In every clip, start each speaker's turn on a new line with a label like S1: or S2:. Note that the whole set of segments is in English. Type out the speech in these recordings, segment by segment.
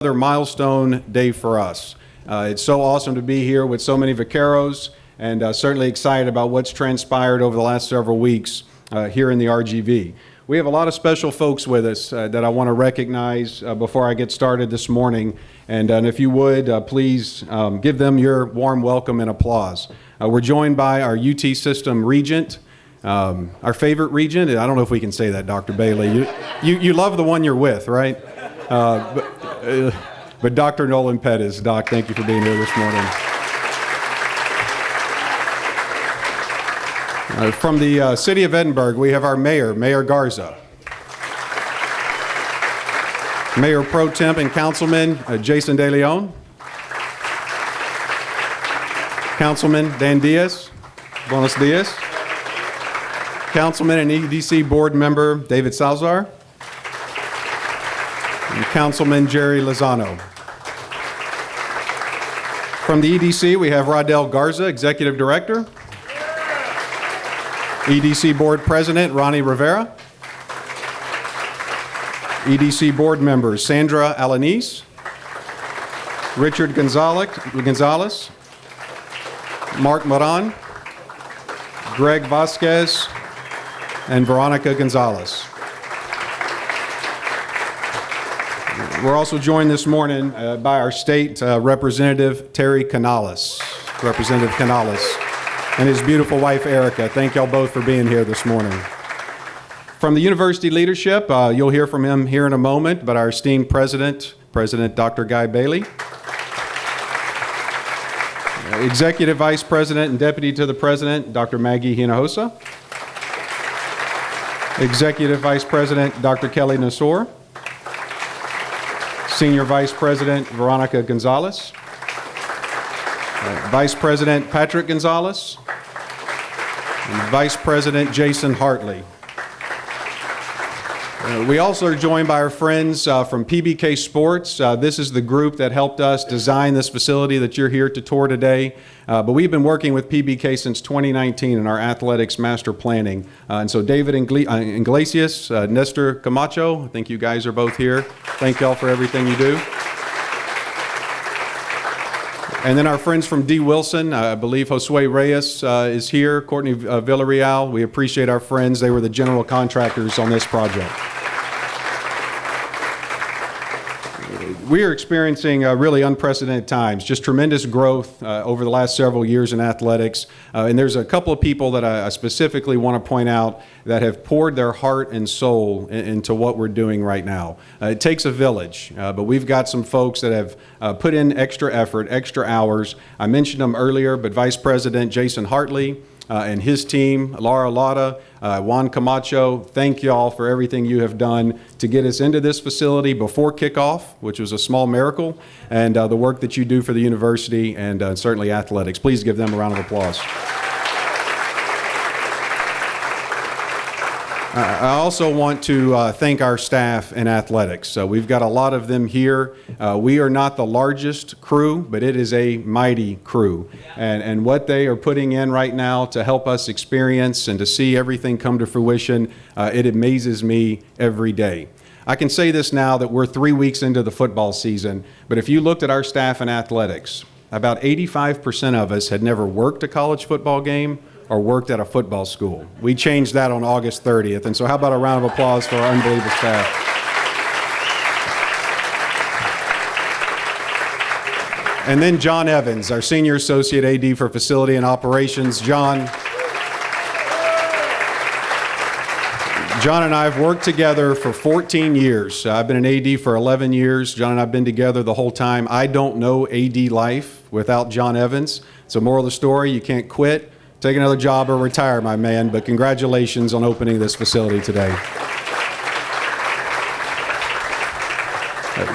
S1: Another milestone day for us. It's so awesome to be here with so many vaqueros, and certainly excited about what's transpired over the last several weeks here in the RGV. We have a lot of special folks with us that I want to recognize before I get started this morning, and if you would, please give them your warm welcome and applause. We're joined by our UT System Regent, our favorite regent. I don't know if we can say that, Dr. Bailey. You love the one you're with, right? But Dr. Nolan Pettis. Doc, thank you for being here this morning. From the city of Edinburgh, we have our mayor, Mayor Garza. Mayor Pro Temp and Councilman Jason De Leon. Councilman Dan Diaz. Buenos dias. Councilman and EDC board member David Salazar. And Councilman Jerry Lozano. From the EDC, we have Rodel Garza, Executive Director. EDC Board President Ronnie Rivera. EDC Board members Sandra Alanis, Richard Gonzalez, Mark Moran, Greg Vasquez, and Veronica Gonzalez. We're also joined this morning by our state representative, Terry Canales, Representative Canales, and his beautiful wife, Erica. Thank y'all both for being here this morning. From the university leadership, you'll hear from him here in a moment, but our esteemed president, President Dr. Guy Bailey, Executive Vice President and Deputy to the President, Dr. Maggie Hinojosa, Executive Vice President, Dr. Kelly Nasor, Senior Vice President Veronica Gonzalez, Vice President Patrick Gonzalez, and Vice President Jason Hartley. We also are joined by our friends from PBK Sports. This is the group that helped us design this facility that you're here to tour today. But we've been working with PBK since 2019 in our athletics master planning. And so David Iglesias, Nestor Camacho, I think you guys are both here. Thank y'all for everything you do. And then our friends from D. Wilson, I believe Josue Reyes is here, Courtney Villarreal. We appreciate our friends. They were the general contractors on this project. We are experiencing really unprecedented times, just tremendous growth over the last several years in athletics. And there's a couple of people that I specifically want to point out that have poured their heart and soul into what we're doing right now. It takes a village, but we've got some folks that have put in extra effort, extra hours. I mentioned them earlier, but Vice President Jason Hartley and his team, Laura Lotta, Juan Camacho, thank y'all for everything you have done to get us into this facility before kickoff, which was a small miracle, and the work that you do for the university and certainly athletics. Please give them a round of applause. I also want to thank our staff in athletics. We've got a lot of them here. We are not the largest crew, but it is a mighty crew. And what they are putting in right now to help us experience and to see everything come to fruition, it amazes me every day. I can say this now that we're 3 weeks into the football season, but if you looked at our staff in athletics, about 85% of us had never worked a college football game or worked at a football school. We changed that on August 30th, and so how about a round of applause for our unbelievable staff. And then John Evans, our Senior Associate AD for Facility and Operations. John and I have worked together for 14 years. I've been an AD for 11 years. John and I have been together the whole time. I don't know AD life without John Evans. So moral of the story, you can't quit, take another job, or retire, my man, but congratulations on opening this facility today.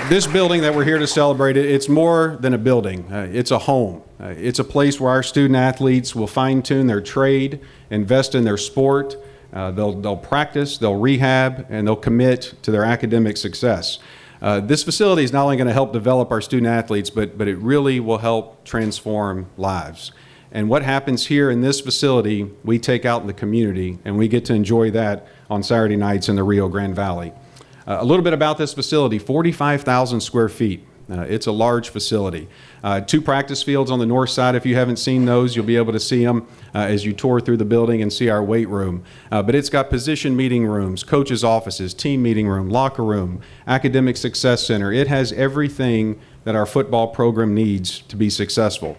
S1: This building that we're here to celebrate, it's more than a building. It's a home. It's a place where our student athletes will fine-tune their trade, invest in their sport, they'll practice, they'll rehab, and they'll commit to their academic success. This facility is not only going to help develop our student athletes, but it really will help transform lives. And what happens here in this facility, we take out in the community, and we get to enjoy that on Saturday nights in the Rio Grande Valley. A little bit about this facility, 45,000 square feet. It's a large facility. 2 practice fields on the north side. If you haven't seen those, you'll be able to see them as you tour through the building and see our weight room. But it's got position meeting rooms, coaches' offices, team meeting room, locker room, academic success center. It has everything that our football program needs to be successful.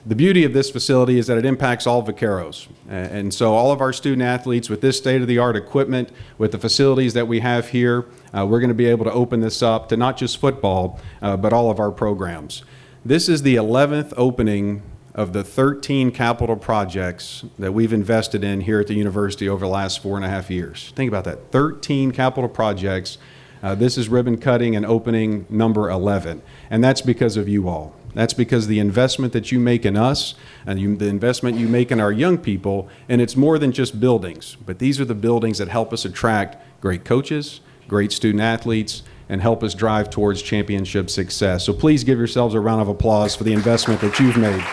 S1: The beauty of this facility is that it impacts all Vaqueros. And so all of our student athletes, with this state-of-the-art equipment, with the facilities that we have here, we're going to be able to open this up to not just football, but all of our programs. This is the 11th opening of the 13 capital projects that we've invested in here at the university over the last 4.5 years. Think about that, 13 capital projects. This is ribbon cutting and opening number 11, and that's because of you all. That's because the investment that you make in us and the investment you make in our young people, and it's more than just buildings, but these are the buildings that help us attract great coaches, great student athletes, and help us drive towards championship success. So please give yourselves a round of applause for the investment that you've made.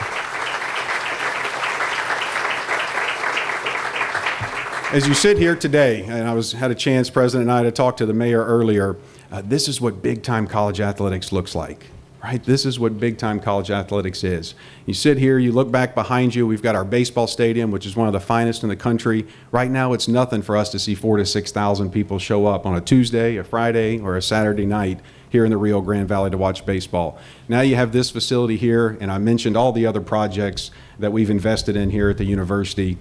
S1: As you sit here today, and I had a chance, President and I, to talk to the mayor earlier, this is what big-time college athletics looks like. Right? This is what big-time college athletics is. You sit here, you look back behind you, we've got our baseball stadium, which is one of the finest in the country. Right now, it's nothing for us to see 4,000 to 6,000 people show up on a Tuesday, a Friday, or a Saturday night here in the Rio Grande Valley to watch baseball. Now you have this facility here, and I mentioned all the other projects that we've invested in here at the university.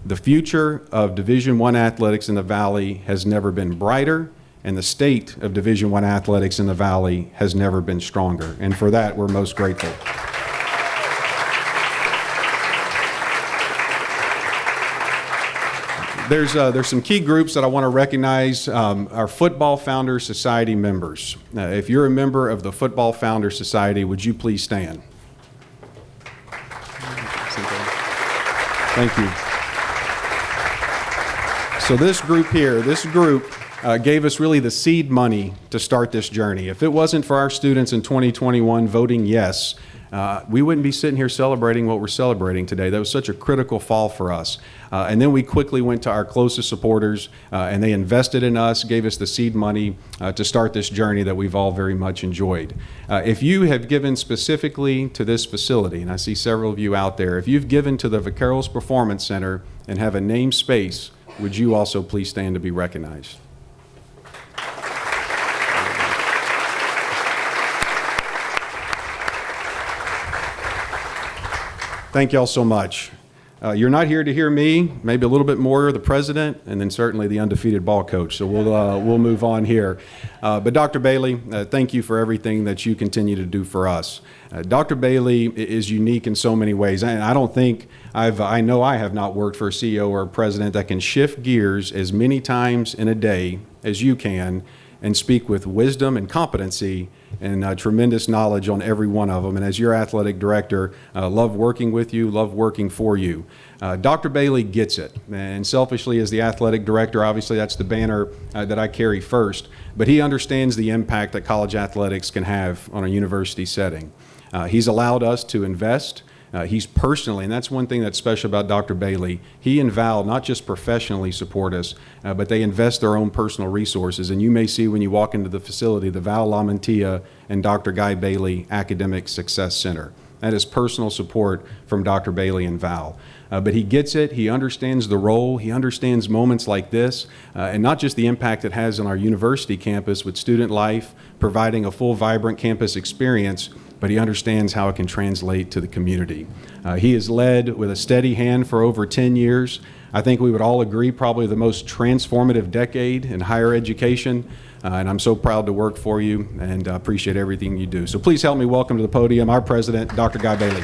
S1: The future of Division I athletics in the Valley has never been brighter, and the state of Division I athletics in the Valley has never been stronger. And for that, we're most grateful. There's some key groups that I want to recognize. Our Football Founders Society members. If you're a member of the Football Founders Society, would you please stand? Thank you. So this group here, gave us really the seed money to start this journey. If it wasn't for our students in 2021 voting yes, we wouldn't be sitting here celebrating what we're celebrating today. That was such a critical fall for us. And then we quickly went to our closest supporters, and they invested in us, gave us the seed money to start this journey that we've all very much enjoyed. If you have given specifically to this facility, and I see several of you out there, if you've given to the Vaqueros Performance Center and have a named space, would you also please stand to be recognized? Thank you all so much. You're not here to hear me, maybe a little bit more the president, and then certainly the undefeated ball coach. So we'll move on here. But Dr. Bailey, thank you for everything that you continue to do for us. Dr. Bailey is unique in so many ways, and I don't think I know I have not worked for a CEO or a president that can shift gears as many times in a day as you can and speak with wisdom and competency and tremendous knowledge on every one of them. And as your athletic director, love working with you, love working for you. Dr. Bailey gets it. And selfishly, as the athletic director, obviously that's the banner that I carry first. But he understands the impact that college athletics can have on a university setting. He's allowed us to invest. He's personally, and that's one thing that's special about Dr. Bailey, he and Val not just professionally support us, but they invest their own personal resources. And you may see when you walk into the facility, the Val LaMantia and Dr. Guy Bailey Academic Success Center. That is personal support from Dr. Bailey and Val. But he gets it, he understands the role, he understands moments like this, and not just the impact it has on our university campus with student life, providing a full, vibrant campus experience, but he understands how it can translate to the community. He has led with a steady hand for over 10 years. I think we would all agree probably the most transformative decade in higher education, and I'm so proud to work for you and appreciate everything you do. So please help me welcome to the podium our president, Dr. Guy Bailey.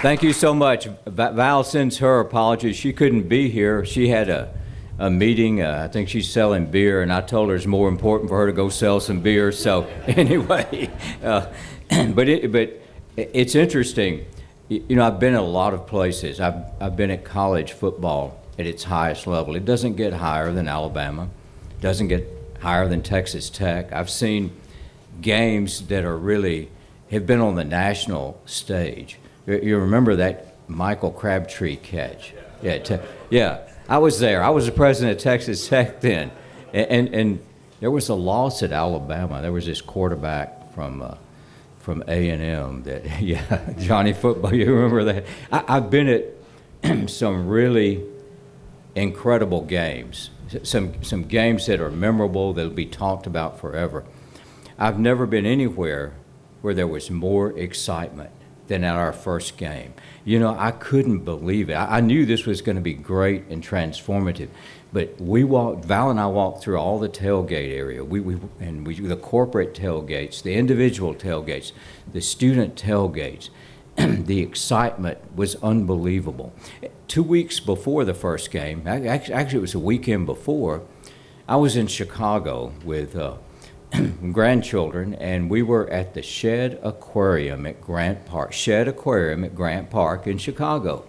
S2: Thank you so much. Val sends her apologies. She couldn't be here. She had a meeting. I think she's selling beer, and I told her it's more important for her to go sell some beer. So anyway, but it's interesting. You know, I've been in a lot of places. I've been at college football at its highest level. It doesn't get higher than Alabama. It doesn't get higher than Texas Tech. I've seen games that are really have been on the national stage. You remember that Michael Crabtree catch? Yeah. I was there. I was the president of Texas Tech then. And there was a loss at Alabama. There was this quarterback from A&M that, yeah, Johnny Football, you remember that? I've been at some really incredible games, some games that are memorable, that'll be talked about forever. I've never been anywhere where there was more excitement than at our first game. You know, I couldn't believe it. I knew this was going to be great and transformative, but Val and I walked through all the tailgate area. The corporate tailgates, the individual tailgates, the student tailgates. The excitement was unbelievable. 2 weeks before the first game, actually it was a weekend before, I was in Chicago with grandchildren, and we were at the Shed Aquarium at Grant Park, in Chicago.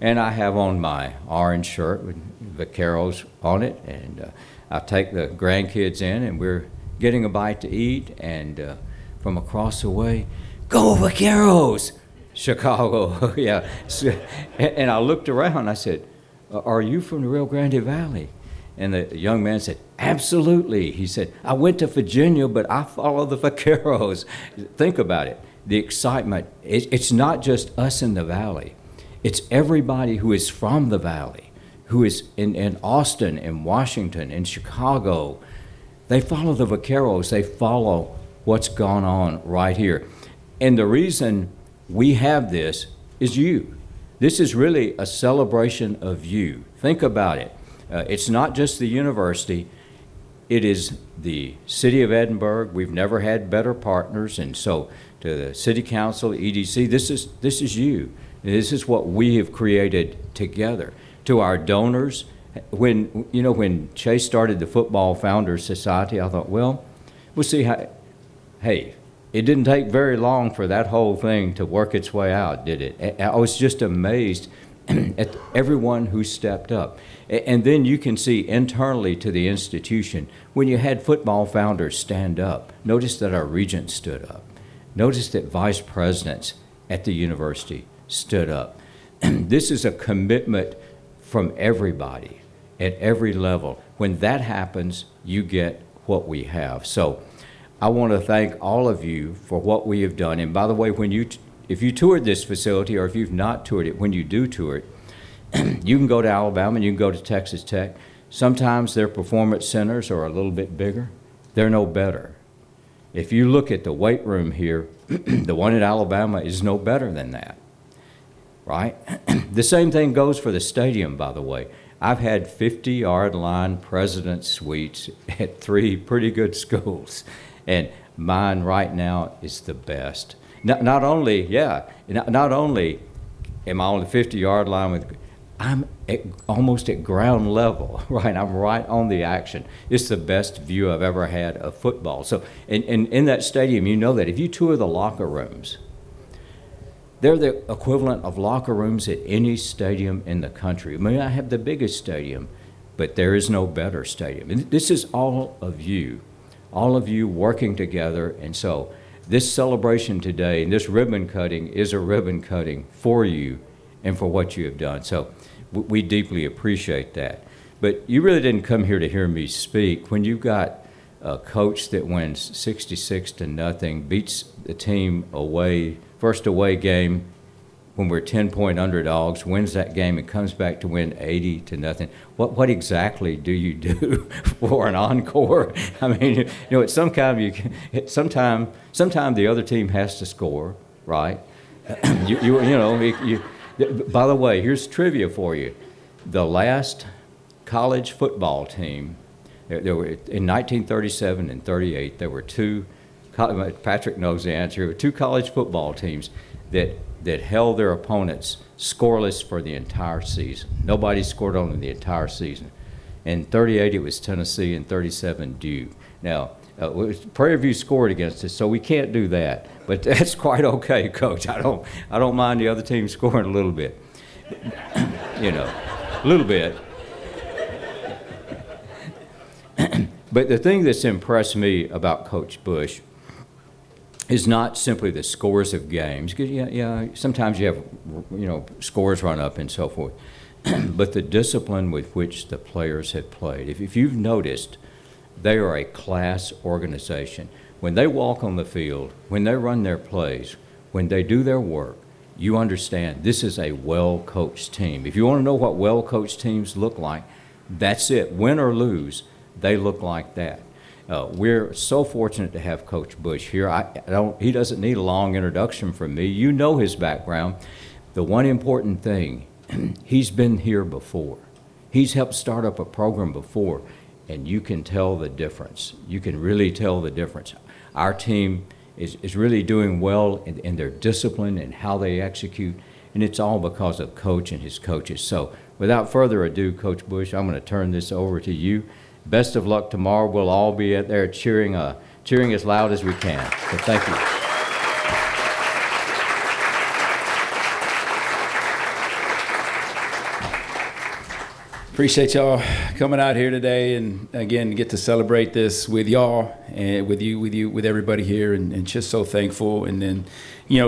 S2: And I have on my orange shirt with Vaqueros on it, and I take the grandkids in, and we're getting a bite to eat, and from across the way, "Go Vaqueros!" Chicago, yeah. And I looked around, I said, "Are you from the Rio Grande Valley?" And the young man said, "Absolutely." He said, "I went to Virginia, but I follow the Vaqueros." Think about it. The excitement, it's not just us in the valley. It's everybody who is from the valley, who is in Austin, in Washington, in Chicago. They follow the Vaqueros. They follow what's gone on right here. And the reason we have this is you. This is really a celebration of you. Think about it. It's not just the university. It is the city of Edinburgh. We've never had better partners. And so to the city council, EDC, this is you. This is what we have created together. To our donors, when Chase started the Football Founders Society, I thought, well, we'll see how, hey, it didn't take very long for that whole thing to work its way out, did it? I was just amazed at everyone who stepped up. And then you can see internally to the institution, when you had football founders stand up, notice that our regents stood up. Notice that vice presidents at the university stood up. This is a commitment from everybody at every level. When that happens, you get what we have. So I want to thank all of you for what we have done. And by the way, if you toured this facility, or if you've not toured it, when you do tour it, you can go to Alabama and you can go to Texas Tech. Sometimes their performance centers are a little bit bigger. They're no better. If you look at the weight room here, the one at Alabama is no better than that, right? The same thing goes for the stadium, by the way. I've had 50-yard line president's suites at 3 pretty good schools, and mine right now is the best. Not only am I on the 50-yard line I'm almost at ground level, right? I'm right on the action. It's the best view I've ever had of football. So, and in that stadium, you know that if you tour the locker rooms, they're the equivalent of locker rooms at any stadium in the country. I mean, I have the biggest stadium, but there is no better stadium. And this is all of you working together. And so this celebration today, and this ribbon cutting is a ribbon cutting for you and for what you have done. So we deeply appreciate that. But you really didn't come here to hear me speak. When you've got a coach that wins 66-0, beats the team away, first away game when we're 10-point underdogs, wins that game and comes back to win 80-0, what exactly do you do for an encore? I mean, at sometime the other team has to score, right? By the way, here's trivia for you. The last college football team, there were in 1937 and 38, there were two, Patrick knows the answer, there were two college football teams that held their opponents scoreless for the entire season. Nobody scored on them the entire season. In 38, it was Tennessee, and 37, Duke. Now, Prairie View scored against us, so we can't do that. But that's quite okay, Coach. I don't mind the other team scoring a little bit. A little bit. But the thing that's impressed me about Coach Bush is not simply the scores of games. Because sometimes you have scores run up and so forth. but the discipline with which the players have played. If you've noticed, they are a class organization. When they walk on the field, when they run their plays, when they do their work, you understand this is a well-coached team. If you want to know what well-coached teams look like, that's it. Win or lose, they look like that. We're so fortunate to have Coach Bush here. He doesn't need a long introduction from me. You know his background. The one important thing, he's been here before. He's helped start up a program before, and you can tell the difference. You can really tell the difference. Our team is really doing well in their discipline and how they execute, and it's all because of Coach and his coaches. So without further ado, Coach Bush, I'm going to turn this over to you. Best of luck tomorrow. We'll all be out there cheering as loud as we can. So thank you.
S3: Appreciate y'all coming out here today, and again get to celebrate this with y'all and with everybody here, and just so thankful. And then,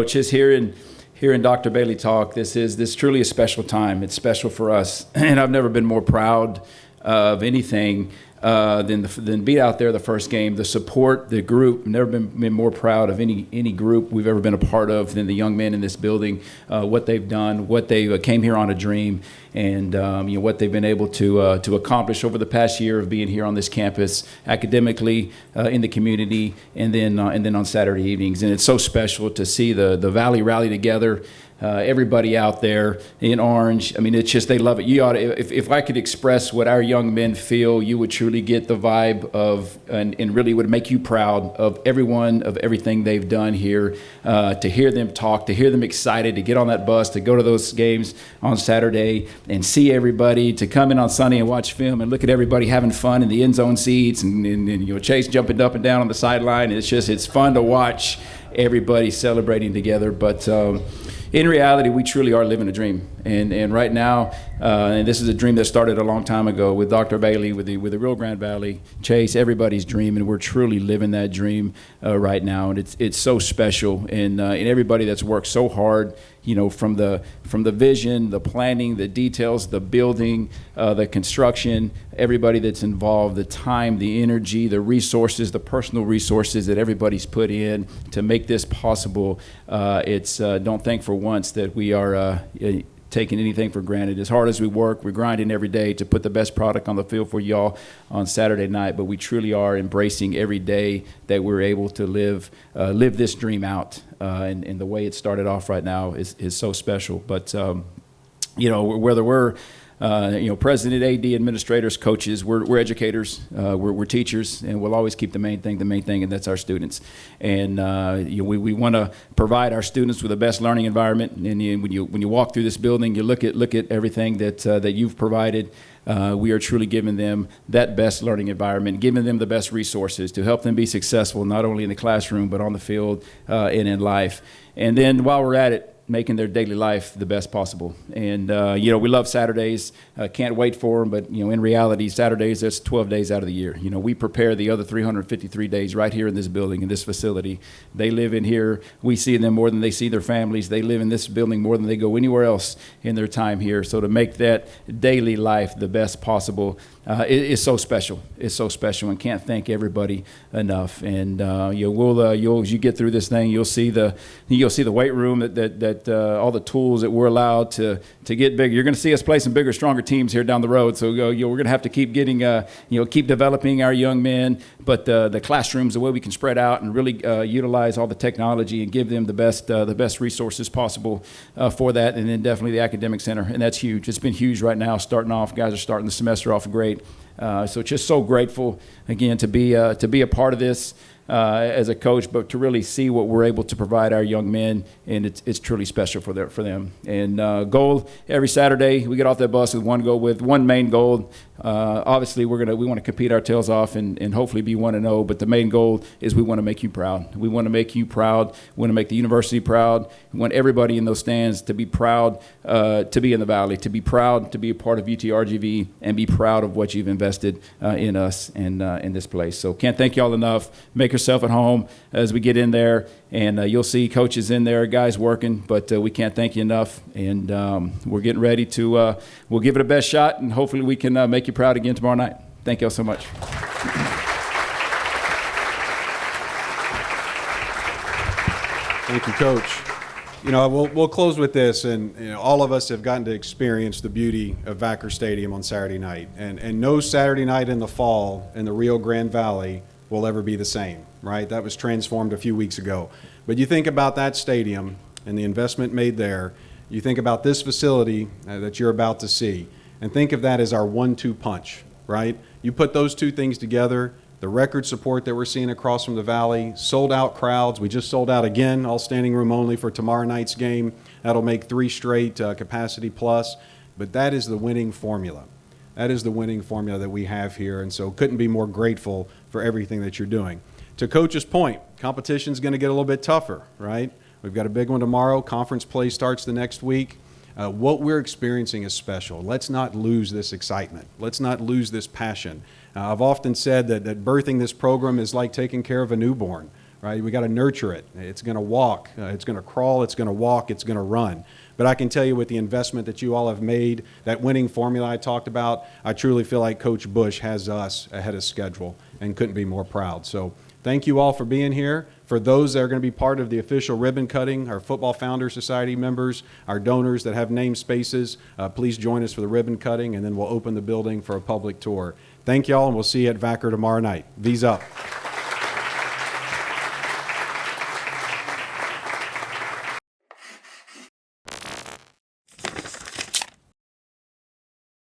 S3: just hearing Dr. Bailey talk, this truly a special time. It's special for us, and I've never been more proud of anything than be out there the first game. The support, the group, never been more proud of any group we've ever been a part of than the young men in this building. What they've done, what they came here on a dream, and what they've been able to accomplish over the past year of being here on this campus, academically, in the community, and then on Saturday evenings. And it's so special to see the Valley rally together. Everybody out there in orange, I mean, it's just, they love it. You ought to, if I could express what our young men feel, you would truly get the vibe of, and really would make you proud of everyone, of everything they've done here. To hear them talk, to hear them excited, to get on that bus, to go to those games on Saturday and see everybody, to come in on Sunday and watch film and look at everybody having fun in the end zone seats, and Chase jumping up and down on the sideline. It's fun to watch everybody celebrating together. But in reality, we truly are living a dream. And right now, and this is a dream that started a long time ago with Dr. Bailey, with the RIO GRANDE VALLEY, Chase, everybody's dream, and we're truly living that dream right now. And it's so special, and everybody that's worked so hard, from the vision, the planning, the details, the building, the construction, everybody that's involved, the time, the energy, the resources, the personal resources that everybody's put in to make this possible. Don't think for once that we are taking anything for granted. As hard as we work, we're grinding every day to put the best product on the field for y'all on Saturday night, but we truly are embracing every day that we're able to live this dream out. And the way it started off right now is so special. But, whether we're president, AD, administrators, coaches, we're educators, we're teachers, and we'll always keep the main thing, and that's our students. And we want to provide our students with the best learning environment. And when you walk through this building, you look at everything that you've provided. We are truly giving them that best learning environment, giving them the best resources to help them be successful, not only in the classroom, but on the field and in life. And then while we're at it, making their daily life the best possible. And, we love Saturdays, can't wait for them, but, in reality, Saturdays, that's 12 days out of the year. We prepare the other 353 days right here in this building, in this facility. They live in here. We see them more than they see their families. They live in this building more than they go anywhere else in their time here. So to make that daily life the best possible is so special. It's so special, and can't thank everybody enough. And as you get through this thing, you'll see the weight room that all the tools that we're allowed to get bigger. You're going to see us play some bigger, stronger teams here down the road. So we're going to have to keep getting, keep developing our young men. But the classrooms, the way we can spread out and really utilize all the technology and give them the best resources possible for that. And then definitely the academic center, and that's huge. It's been huge right now. Starting off, guys are starting the semester off great. So just so grateful again to be a part of this. As a coach, but to really see what we're able to provide our young men, and it's truly special for them. And goal every Saturday, we get off that bus with one main goal. Obviously, we want to compete our tails off and hopefully be 1-0. But the main goal is we want to make you proud. We want to make you proud. We want to make the university proud. We want everybody in those stands to be proud to be in the Valley, to be proud to be a part of UTRGV, and be proud of what you've invested invested in us and in this place. So can't thank y'all enough. Make yourself at home as we get in there, and you'll see coaches in there, guys working, but we can't thank you enough. And we're getting ready to, we'll give it a best shot, and hopefully we can make you proud again tomorrow night. Thank y'all so much.
S1: Thank you, Coach. You know, we'll close with this, and you know, all of us have gotten to experience the beauty of Vaquer Stadium on Saturday night, and no Saturday night in the fall in the Rio Grande Valley will ever be the same, right? That was transformed a few weeks ago. But you think about that stadium and the investment made there, you think about this facility that you're about to see, and think of that as our 1-2 punch, right? You put those two things together, the record support that we're seeing across from the valley, sold out crowds. We just sold out again, all standing room only for tomorrow night's game. That'll make 3 straight capacity plus. But that is the winning formula. That is the winning formula that we have here, and so couldn't be more grateful for everything that you're doing. To Coach's point, competition's going to get a little bit tougher, right? We've got a big one tomorrow. Conference play starts the next week. What we're experiencing is special. Let's not lose this excitement. Let's not lose this passion. I've often said that birthing this program is like taking care of a newborn, right? We got to nurture it. It's going to walk. It's going to crawl. It's going to walk. It's going to run. But I can tell you with the investment that you all have made, that winning formula I talked about, I truly feel like Coach Bush has us ahead of schedule and couldn't be more proud. So thank you all for being here. For those that are going to be part of the official ribbon cutting, our Football Founders Society members, our donors that have name spaces, please join us for the ribbon cutting, and then we'll open the building for a public tour. Thank you all, and we'll see you at Vaquer tomorrow night. V's up.